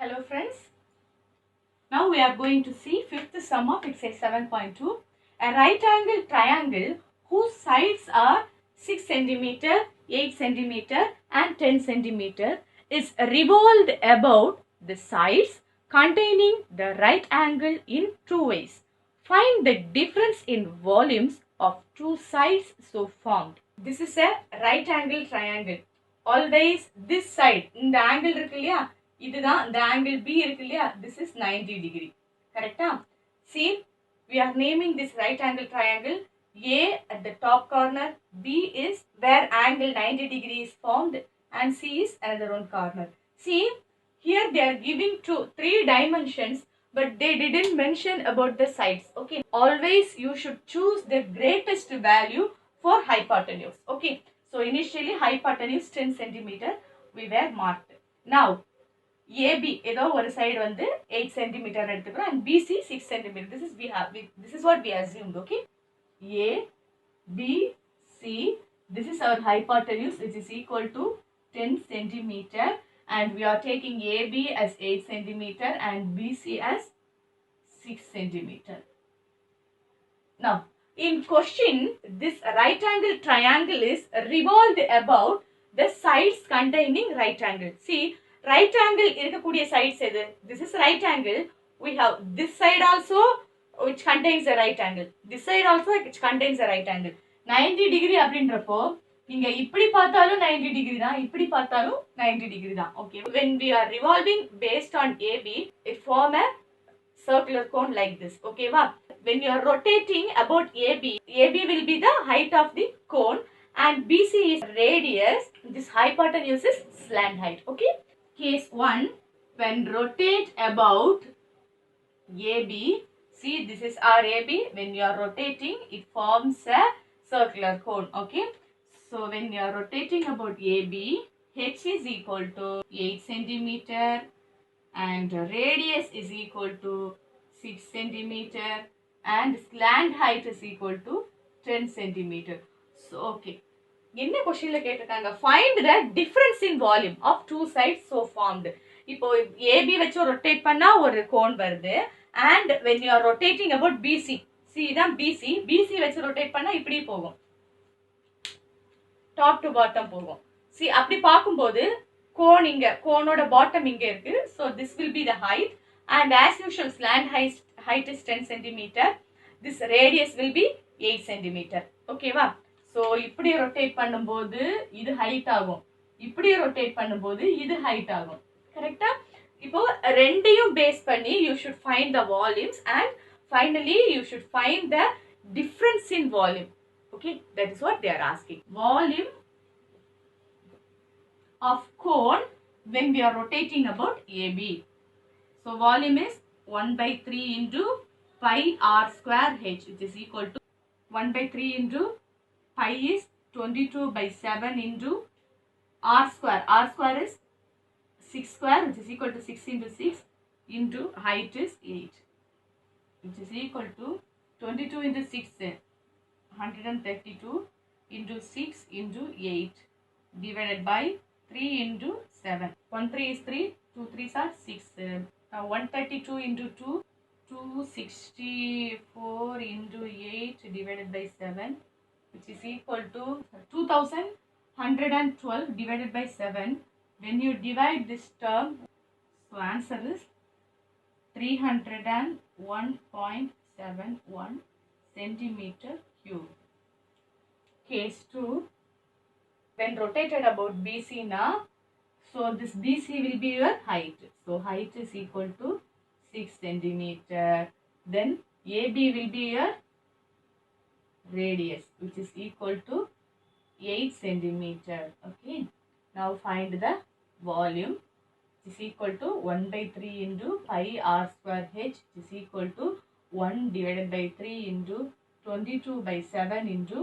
Hello friends. Now we are going to see fifth sum of exercise 7.2. A right angle triangle whose sides are 6 cm, 8 cm and 10 cm is revolved about the sides containing the right angle in two ways. Find the difference in volumes of two sides so formed. This is a right angle triangle. Always this side, in the angle இருக்கு இல்லையா, இதுதான் இந்த angle B இருக்கு இல்லையா, this is 90 degree. கரெக்டா? See, we are naming this right angle triangle. A at the top corner, B is where angle 90 degree is formed and C is another one corner. See, here they are giving three dimensions, but they didn't mention about the sides. Okay, always you should choose the greatest value for hypotenuse. Okay, so initially hypotenuse 10 centimeter we were marked. Now AB ஏதோ ஒரு side வந்து 8 centimeter எடுத்துக்கிறோம் and BC 6 centimeter. This is what we assumed. Okay, A, B, C. This is our hypotenuse, which is equal to 10 centimeter, and we are taking AB as 8 centimeter and BC as 6 centimeter. Now, in question, this right angle triangle is revolved about the sides containing right angle. See, right angle இருக்கக்கூடிய sides எது? This is right angle. We have this side also which contains a right angle. This side also which contains a right angle. 90 degree அப்படின்றப்போ நீங்க இப்படி பார்த்தாலும் 90 degree தான், இப்படி பார்த்தாலும் 90 degree தான். Okay, when we are revolving based on AB, it form a circular cone like this. Okay, va? When you are rotating about AB, AB will be the height of the cone and BC is radius. This hypotenuse is slant height. Okay. Case 1, when rotate about AB, see this is our AB. When you are rotating, it forms a circular cone. Okay. So when you are rotating about AB, H is equal to 8 centimeter and radius is equal to 6 centimeter and slant height is equal to 10 centimeter. So, okay. என்ன கொஸ்டின்ல கேட்டிருக்காங்க, find the difference in volume of two sides so formed. இப்போ AB வச்சு rotate பண்ணா ஒரு cone வருது and when you are rotating about BC, see இதான் BC வச்சு ரொட்டேட் பண்ணா இப்படி போகும், டாப் டு பாட்டம் போகும். see அப்படி பார்க்கும்போது கோன் இங்க, கோனோட பாட்டம் இங்க இருக்கு. so this will be the height and as usual slant height is 10 centimeter. this radius will be 8 centimeter. okay வா? so இப்படி ரொட்டேட் பண்ணும்போது இது ஹைட் ஆகும், இப்படி ரொட்டேட் பண்ணும்போது இது ஹைட் ஆகும். கரெக்டா? இப்போ ரெண்டையும் பேஸ் பண்ணி you should find the volumes and finally you should find the difference in volume. okay, that is what they are asking. Volume of cone when we are rotating about AB. So volume is 1 by 3 into pi r square h, which is equal to 1 by 3 into pi is 22 by 7 into r square. R square is 6 square, which is equal to 6 into 6 into height is 8, which is equal to 22 into 6, 132 into 6 into 8 divided by 3 into 7. 1 3 is 3, 2 3s are 6. Now 132 into 2, 264 into 8 divided by 7, which is equal to 2112 divided by 7. When you divide this term, so answer is 301.71 centimeter cube. Case 2, when rotated about BC now, so this BC will be your height. So height is equal to 6 centimeter. Then AB will be your radius, which is equal to 8 centimeter. Okay. Now find the volume, which is equal to 1 by 3 into pi r square h, which is equal to 1 divided by 3 into 22 by 7 into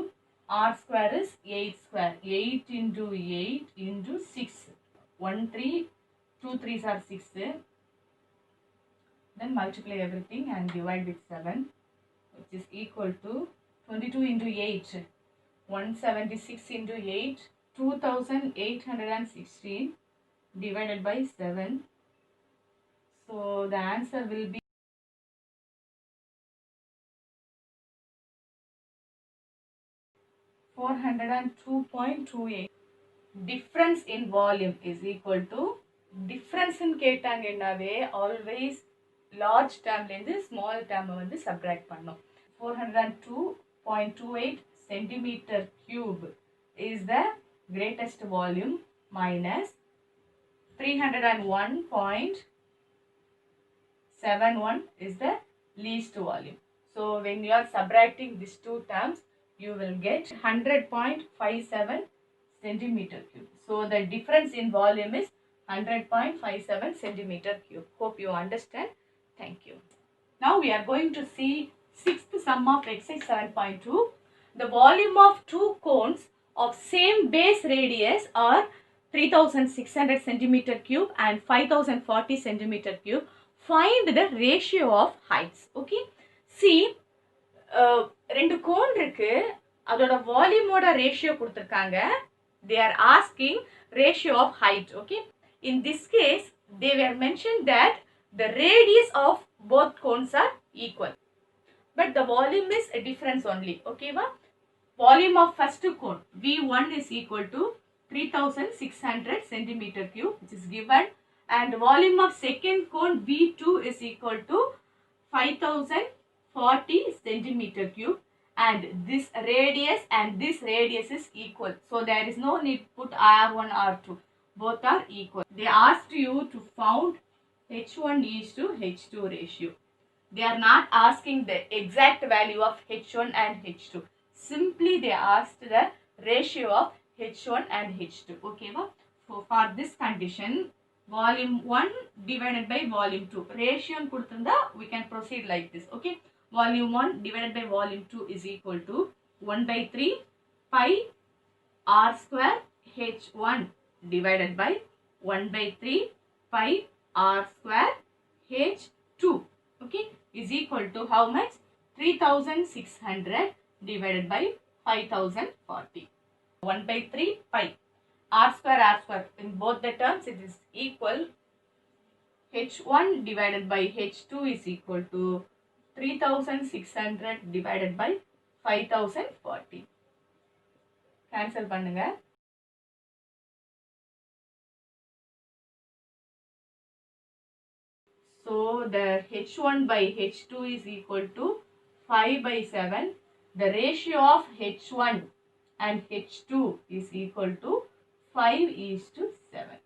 r square is 8 square. 8 into 8 into 6. 1 3, 2 3s are 6. Then multiply everything and divide with 7, which is equal to 22 into 8. 176 into 8, 2816 divided by 7, So the answer will be 402.28. Difference in volume is equal to difference in கேட்டாங்கன்னாவே always large termலேருந்து small term வந்து subtract பண்ணும். 402.28 centimeter cube is the greatest volume minus 301.71 is the least volume. So when you are subtracting these two terms, you will get 100.57 centimeter cube. So the difference in volume is 100.57 centimeter cube. Hope you understand. Thank you. Now we are going to see sixth sum of exercise 7.2. The volume of two cones of same base radius are 3600 centimeter cube and 5040 centimeter cube. Find the ratio of heights. Okay. See, ரெண்டு cone இருக்கு, அதோட வால்யூமோட ratio கொடுத்திருக்காங்க. They are asking ratio of height. Okay. In this case, they were mentioned that the radius of both cones are equal, but the volume is a difference only. Okay, va? Volume of first cone V1 is equal to 3600 centimeter cube, which is given, and volume of second cone V2 is equal to 5040 centimeter cube, and this radius is equal. So there is no need to put R1 R2. Both are equal. They asked you to found H1 is to H2 ratio. They are not asking the exact value of H1 and H2. Simply they asked the ratio of H1 and H2. Okay, va? So for this condition, volume 1 divided by volume 2. Ratio kudutunda, we can proceed like this. Okay. Volume 1 divided by volume 2 is equal to 1 by 3 pi r square H1 divided by 1 by 3 pi r square H2. Okay, is equal to how much? 3600 divided by 5040. 1 by 3 pi r square. In both the terms it is equal. H1 divided by H2 is equal to 3600 divided by 5040. Cancel பண்ணுங்க. So the H1 by H2 is equal to 5 by 7. The ratio of H1 and H2 is equal to 5 is to 7.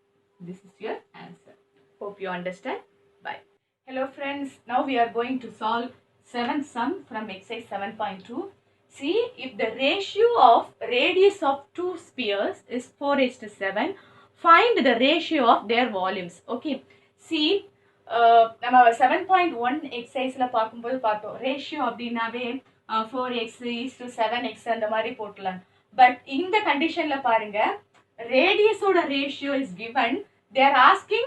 This is your answer. Hope you understand. Bye. Hello friends. Now we are going to solve 7th sum from exercise 7.2. See, if the ratio of radius of two spheres is 4:7, find the ratio of their volumes. Okay. See, நம்ம 7.1 எக்ஸசைஸ்ல பார்க்கும்போது பார்த்தோம் ratio அப்படின்னாவே 4x is to 7x அந்த மாதிரி போட்டலாம். But இந்த கண்டிஷன்ல பாருங்க, ரேடியஸோட ratio is given. They are asking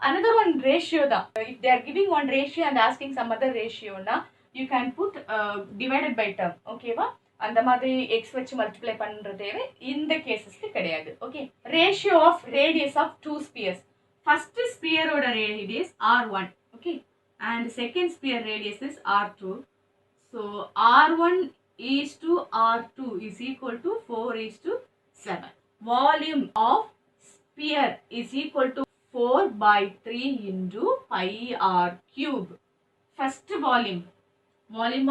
another one ratio தான். If they are giving one ratio and asking some other ratio na, you can put divided by term. ஓகேவா? அந்த மாதிரி x வச்சு மல்டிப்ளை பண்றது இந்த கேசஸ்க்கு கிடையாது. Okay. Ratio of radius of two spheres. First sphere oda radius R1, okay, and second sphere radius is R2. So R1 is to R2 is equal to 4 is to 7. Volume of sphere is equal to 4 by 3 into pi r cube. First volume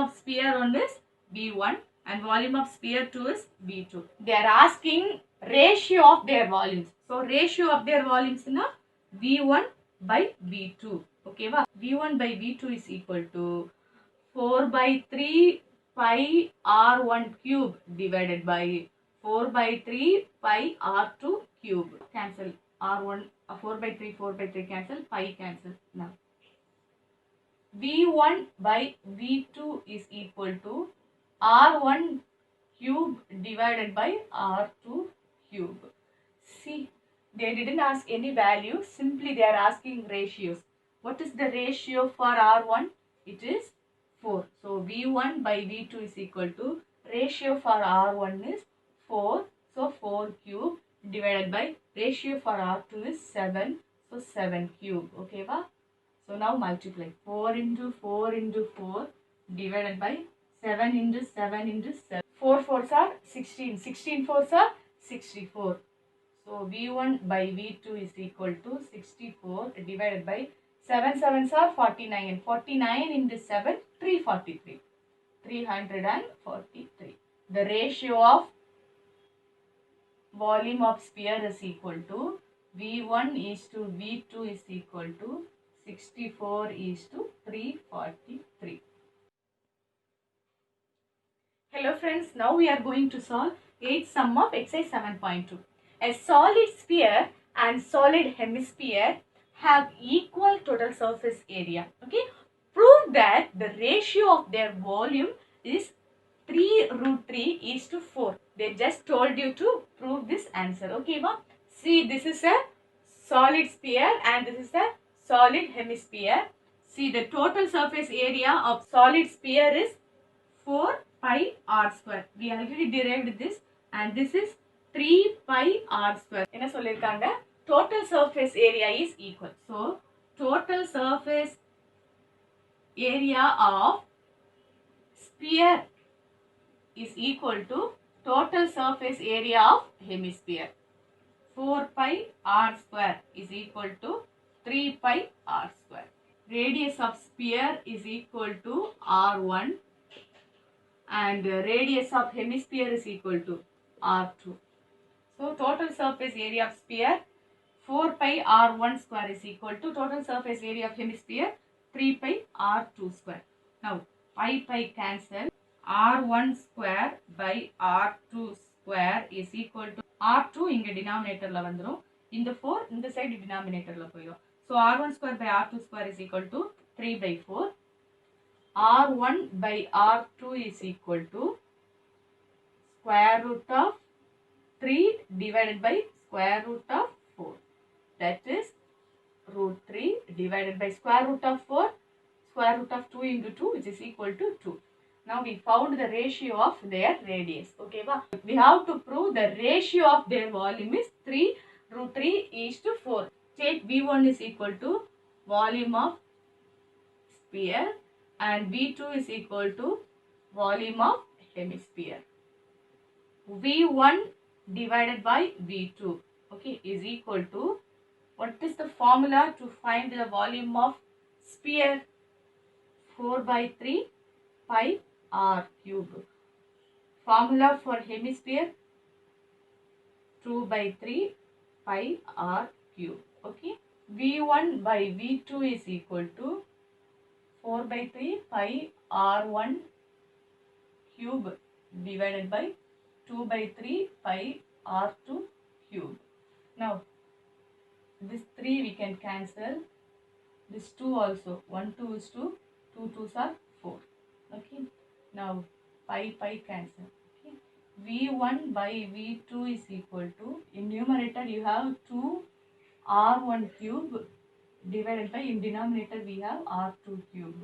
of sphere 1 is V1 and volume of sphere 2 is V2. They are asking ratio of their volumes. So ratio of their volumes na V1 by V2. Okay, va? V1 by V2 is equal to 4 by 3 pi R1 cube divided by 4 by 3 pi R2 cube. Cancel. R1, 4 by 3 cancel, pi cancel. Now, V1 by V2 is equal to R1 cube divided by R2 cube. See, they didn't ask any value, simply they are asking ratios. What is the ratio for R1? It is 4. So V1 by V2 is equal to, ratio for R1 is 4. So 4 cube divided by ratio for R2 is 7. So 7 cube. Okay, va? So now multiply 4 into 4 into 4 divided by 7 into 7 into 7. 4 fours are 16. 16 fours are 64. So V1 by V2 is equal to 64 divided by 7 sevens are 49 and 49 into 7 343. 343. The ratio of volume of sphere is equal to V1 is to V2 is equal to 64 is to 343. Hello friends, now we are going to solve 8th sum of exercise 7.2. A solid sphere and solid hemisphere have equal total surface area. Okay, prove that the ratio of their volume is 3 root 3 is to 4. They just told you to prove this answer. Okay, ma? See, this is a solid sphere and this is a solid hemisphere. See, the total surface area of solid sphere is 4 pi r square. We already derived this and this is 3 pi r square. என்ன சொல்லிருக்காங்க? Total surface area is equal. So, total surface area of sphere is equal to total surface area of hemisphere. 4 pi r square is equal to 3 pi r square. Radius of sphere is equal to r1 and radius of hemisphere is equal to r2. So total surface area of sphere 4 pi r1 square is equal to total surface area of hemisphere 3 pi r2 square. Now pi cancel. R1 square by R2 square is equal to R2 inga denominator la vandrum. In the 4 in the side denominator la poyidum. So R1 square by R2 square is equal to 3 by 4. R1 by R2 is equal to square root of 3 divided by square root of 4. That is root 3 divided by square root of 4. Square root of 2 into 2 which is equal to 2. Now we found the ratio of their radius. Okay, ba? We have to prove the ratio of their volume is 3 root 3 is to 4. Take V1 is equal to volume of sphere and V2 is equal to volume of hemisphere. V1 divided by V2, okay, is equal to, what is the formula to find the volume of sphere? 4 by 3 pi r cube. Formula for hemisphere 2 by 3 pi r cube. Okay. V1 by V2 is equal to 4 by 3 pi r1 cube divided by 2 by 3 pi r2 cube. Now this 3 we can cancel. This 2 also. 1 2 is 2. 2 2s are 4. Okay. Now pi cancel. Okay. V1 by V2 is equal to, in numerator you have 2 r1 cube divided by, in denominator we have r2 cube,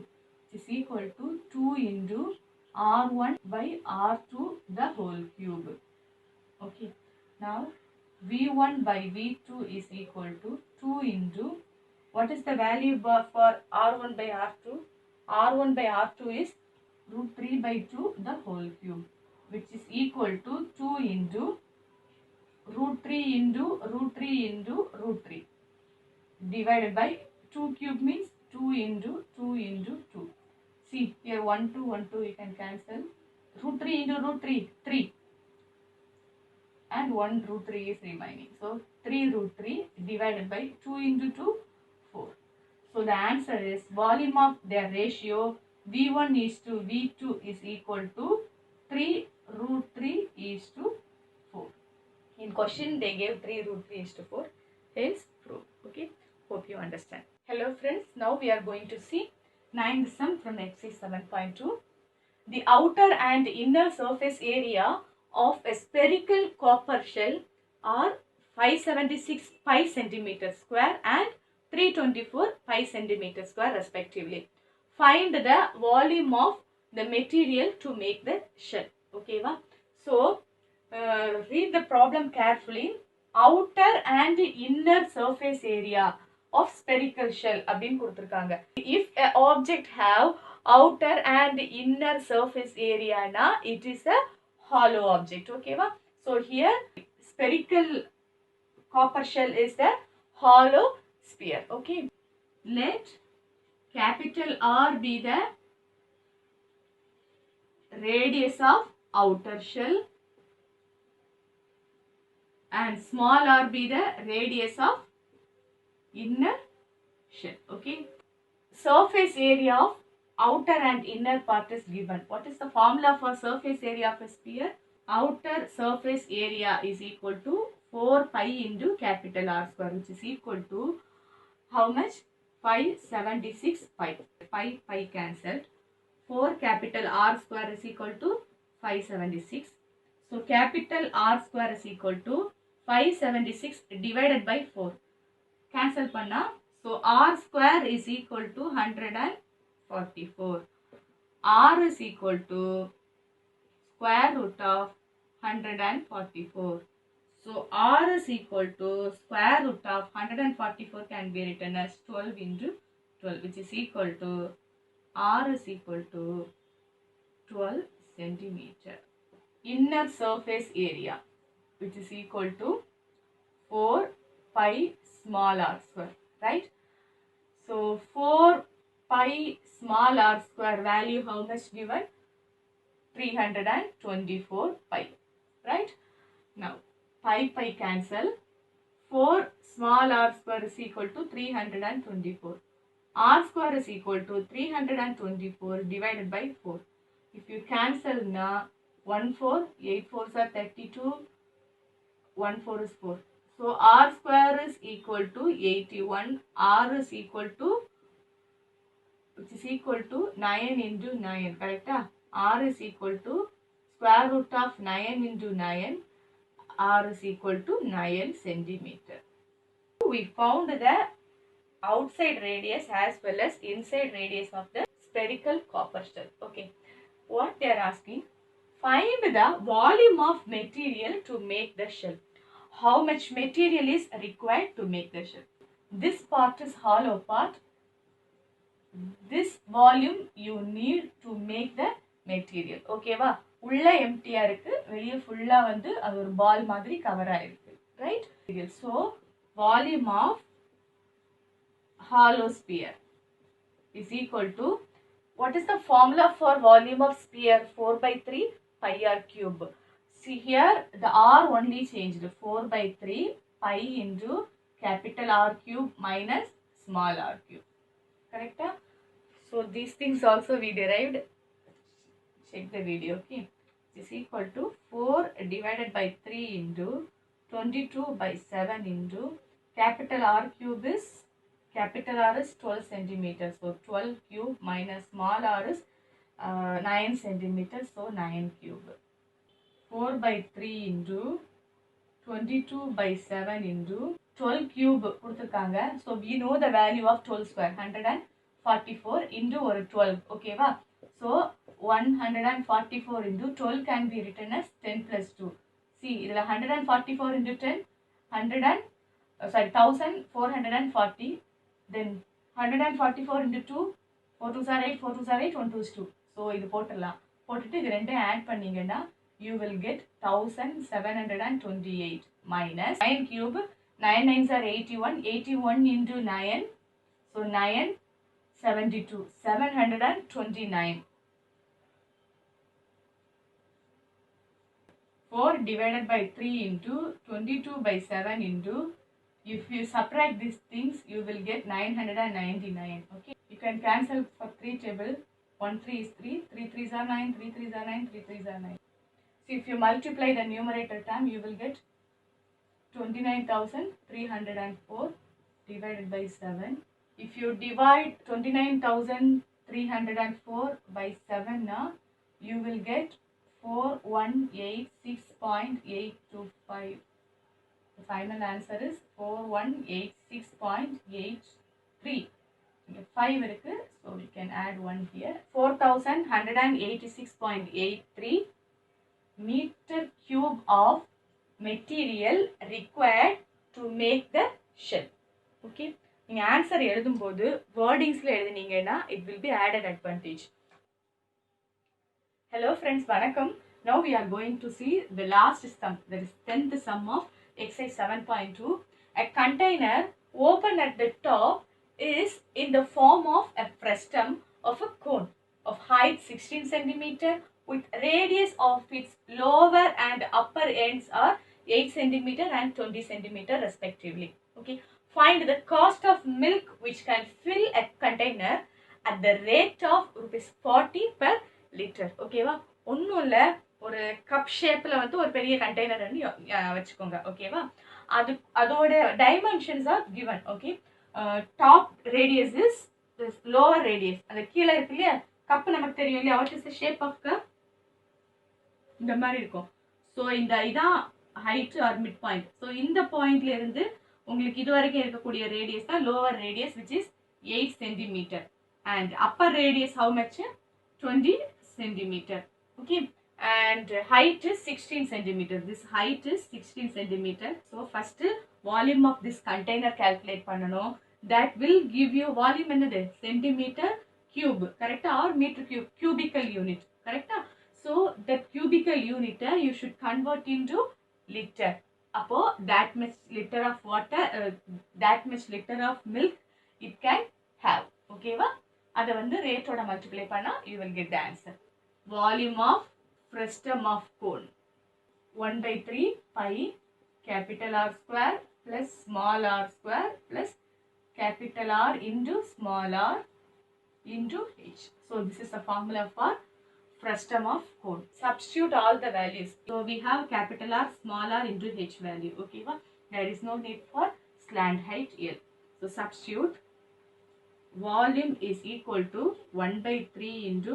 which is equal to 2 into r1 by r2 the whole cube. Okay. Now V1 by V2 is equal to 2 into, what is the value for r1 by r2? R1 by R2 is root 3 by 2 the whole cube, which is equal to 2 into root 3 into root 3 into root 3 divided by 2 cube means 2 into 2 into 2. See here 1 2 1 2 you can cancel. Root 3 into root 3 3 and 1 root 3 is remaining. So 3 root 3 divided by 2 into 2 4. So the answer is volume of their ratio V1 is to V2 is equal to 3 root 3 is to 4. In question they gave 3 root 3 is to 4. Hence proof. Okay. Hope you understand. Hello friends. Now we are going to see 9th sum from exercise 7.2. The outer and inner surface area of a spherical copper shell are 576 pi centimeter square and 324 pi centimeter square respectively. Find the volume of the material to make the shell. Okay, va? So, read the problem carefully. Outer and inner surface area of spherical shell அப்படின்னு கொடுத்திருக்காங்க. If a object have outer and inner surface area na it is a hollow object. Okay va? So here spherical copper shell is the hollow sphere. Okay. Let capital R be the radius of outer shell and small r be the radius of inner shell. Okay. Surface area of outer and inner part is given. What is the formula for surface area of a sphere? Outer surface area is equal to 4 pi into capital R square, which is equal to how much? 576 pi. Pi cancelled. 4 capital R square is equal to 576. So capital R square is equal to 576 divided by 4. Cancel panna. So R square is equal to 144. R is equal to square root of 144. So R is equal to square root of 144 can be written as 12 into 12, which is equal to R is equal to 12 centimeter. Inner surface area, which is equal to 4 pi small r square, right? So 4 pi small r square value how much given? 324 pi, right? Now pi cancel. 4 small r square is equal to 324. R square is equal to 324 divided by 4. If you cancel na 1 4, 8 4s are 32, 1 4 is 4. So R square is equal to 81. R is equal to, which is equal to 9 into 9, correct? R is equal to square root of 9 into 9. R is equal to 9 centimeter. We found the outside radius as well as inside radius of the spherical copper shell. Okay. What they are asking? Find the volume of material to make the shell. How much material is required to make the shell? This part is hollow part. This volume you need to make the material. Okay va? உள்ள எம்டியா இருக்கு, வெளிய ஃபுல்லா வந்து அது ஒரு பால் மாதிரி cover ஆயிருக்கு, right? So volume of hollow sphere is equal to, what is the formula for volume of sphere? 4 by 3 pi r cube. See here the r only changed, 4 by 3 pi into capital R cube minus small r cube, correct? So these things also we derived. Check the video. Okay, is equal to 4 divided by 3 into 22 by 7 into capital R cube is, capital R is 12 centimeters, so 12 cube minus small r is 9 centimeters, so 9 cube. 4 by 3 into 22 by 7 into 12 cube கொடுத்திருக்காங்க. So we know the value of 12 square, 144 into or 12. Okay va? So 144 into 12 can be written as 10 plus 2. See, 144 into 10, 1440. Then 144 into 2, 4 2s are 8, 4 2s are 8, 1 2 is 2. So இது போட்டுடலாம். போட்டுட்டு இது ரெண்டையும் add பண்ணீங்கன்னா you will get 1728 minus 9 cube, 9 9s are 81, 81 into 9, so 9 72, 729. 4 divided by 3 into 22 by 7 into, if you subtract these things you will get 999. Okay, you can cancel for 3 table. 1 3 is 3, 3 3s are 9, 3 3s are 9, 3 3s are 9. So if you multiply the numerator term you will get 29,304 divided by 7. If you divide 29,304 by 7 now, you will get 4186.825. The final answer is 4186.83. 5 irukku, so we can add 1 here. 4186.83 meter cube of material required to make the shell. Okay, நீங்க answer எழுதும்போது வேர்டிங்ஸ்ல எழுதுனீங்கன்னா it will be added advantage. Hello friends, vanakkam. Now we are going to see the last sum, that is 10th sum of exercise 7.2. A container open at the top is in the form of a frustum of a cone of height 16 centimeter with radius of its lower and upper ends are 8 centimeter and 20 centimeter respectively. Okay. Find the cost of milk which can fill a container at the rate of rupees 40 per litre. ஓகேவா? ஒன்றும் இல்லை, ஒரு cup ஷேப்பில் வந்து ஒரு பெரிய container வச்சுக்கோங்க. ஓகேவா? அதோட dimensions are given. Okay, top radius is lower radius. அந்த கீழே இருக்கு இல்லையா கப், நமக்கு தெரியும் இல்லையா what is the shape of cup, இந்த மாதிரி இருக்கும். ஸோ இதான் height or mid point. So இந்த பாயிண்ட்ல இருந்து உங்களுக்கு இது வரைக்கும் இருக்கக்கூடிய ரேடியஸ் தான் lower radius which is 8 centimeter and upper radius how much 20 centimeter. Okay, and height is 16 centimeter. This height is 16 centimeter. So first volume of this container calculate பண்ணனும். That will give you volume என்னது centimeter cube, correct, or meter cube, cubical unit, correct. So the cubical unit you should convert into liter. அப்போ that much liter of water, that much liter of milk it can have. Okay வா? அதை வந்து ரேட்டோட multiply பண்ணா you will get the answer. Volume of frustum of cone 1/3 pi capital R square plus small r square plus capital R into small r into h. So this is the formula for frustum of cone. Substitute all the values. So we have capital R small r into h value. Okay, there is no need for slant height L. So substitute. Volume is equal to 1/3 into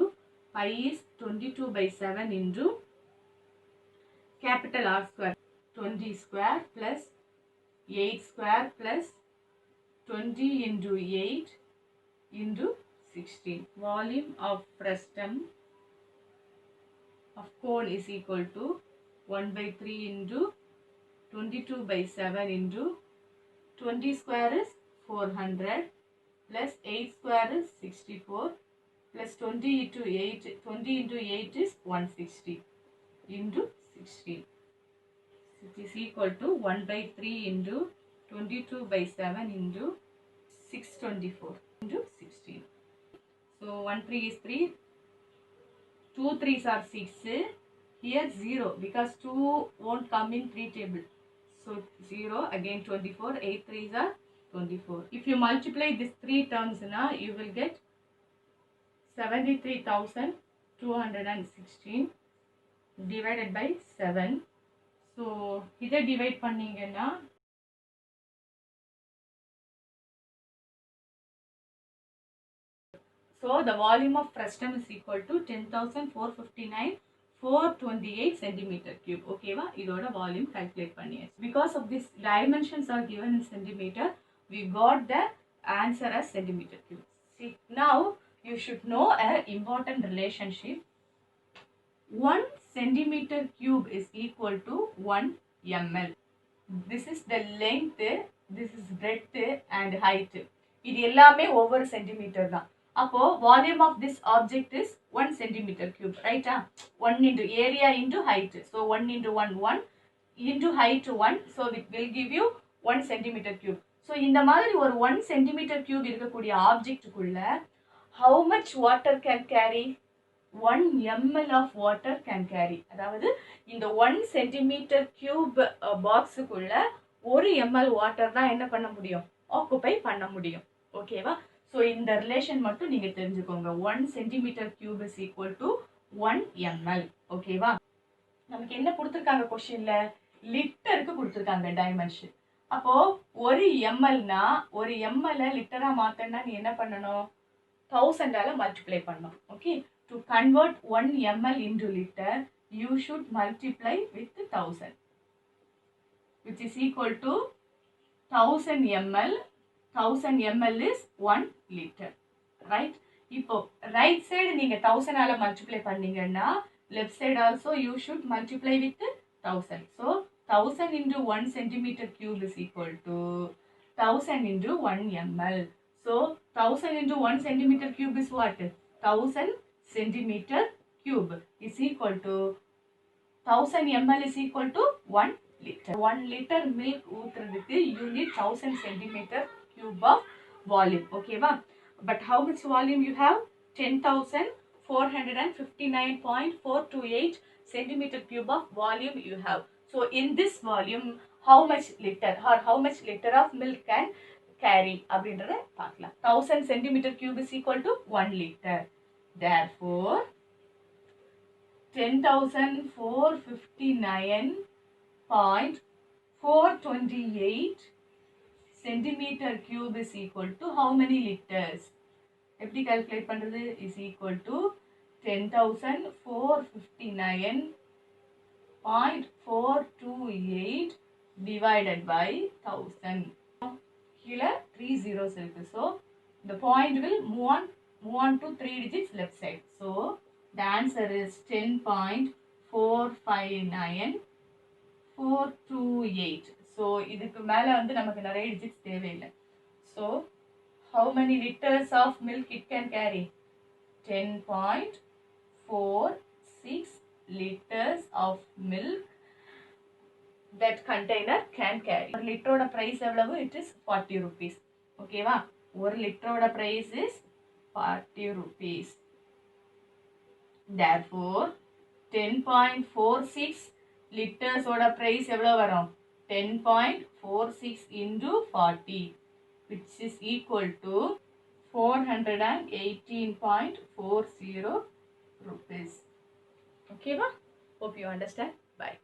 pi is 22/7 into capital R square 20 square plus 8 square plus 20 into 8 into 16. Volume of frustum of cone is equal to 1/3 into 22/7 into 20 square is 400 plus 8 square is 64 plus 20 into 8 is 160 into 16. It is equal to 1/3 into 22/7 into 624 into 16. So 1 3 is 3, 2 3s are 6, here 0 because 2 won't come in 3 table. So 0, again 24, 8 3s are 24. If you multiply these 3 terms now, you will get 73,216 divided by 7. So இதை divide பண்ணீங்கன்னா so the volume of frustum is equal to 10,459,428 centimeter cube. Okay va? இதோட volume calculate பண்ணியாச்சு. Because of this dimensions are given in centimeter, we got the answer as centimeter cube. See, now you should know an important relationship. 1 centimeter cube is equal to 1 ml. This is the length, this is breadth and height. இது எல்லாமே ஒவ்வொரு centimetre தான். அப்போ volume of this object is 1 centimeter cube, right? 1 into area into height. So 1 into 1, 1 into height 1. So it will give you 1 centimeter cube. So இந்த மாதிரி ஒரு 1 centimeter cube இருக்கக்கூடிய ஆப்ஜெக்ட்டுக்குள்ள how much water can carry? 1 ml of water can carry. அதாவது இந்த 1 centimeter cube பாக்ஸுக்குள்ள 1 ml water தான் என்ன பண்ண முடியும்? ஆக்குபை பண்ண முடியும். ஓகேவா? ஸோ இந்த ரிலேஷன் மட்டும் நீங்க தெரிஞ்சுக்கோங்க. 1 centimeter cube is equal to 1 ml. ஓகேவா? நமக்கு என்ன கொடுத்துருக்காங்க கொஸ்டின்ல? லிட்டருக்கு கொடுத்துருக்காங்க டைமென்ஷன். அப்போ 1 mlனா 1 ml லிட்டரா மாத்தனா நீ என்ன பண்ணணும்? 1000ஆல மல்டிப்ளை பண்ணணும். Okay, to convert 1 ml into liter you should multiply with 1000, which is equal to 1000 ml. 1000 ml is 1 liter, right? இப்போ right side நீங்க 1000ஆல மல்டிப்ளை பண்ணீங்கன்னா left side also you should multiply with 1000. So 1000 into 1 centimeter cube is equal to 1000 into 1 ml. So 1000 into 1 centimeter cube is what? 1000 centimeter cube is equal to 1000 ml is equal to 1 liter. 1 liter milk ஊத்துறதுக்கு you need 1000 centimeter cube of volume. Okay va? But how much volume you have? 10,459.428 centimeter cube of volume you have. So in this volume, how much liter or how much liter of milk can carry? அப்படின்றத பார்க்கலாம். 1000 centimeter cube is equal to 1 liter. Therefore, 10,459.428 centimeter cube is equal to how many liters? எப்படி calculate பண்றது? Is equal to 10,459.428 divided by 1000. Here 3 zeros இருக்கு. So the point will move on to 3 digits left side. So the answer is 10.459428. So இதுக்கு மேல வந்து நமக்கு நிறைய digits தேவையில்லை. So how many liters of milk it can carry? 10.46 liters of milk that container can carry. ஒரு லிட்டரோட price எவ்வளவு? It is 40 rupees. Okay வா? ஒரு லிட்டரோட price is 40 rupees. Therefore, 10.46 liters ஓட price எவ்வளவு வரும்? 10.46 into 40, which is equal to 418.40 rupees. Okay, ma? Hope you understand. Bye.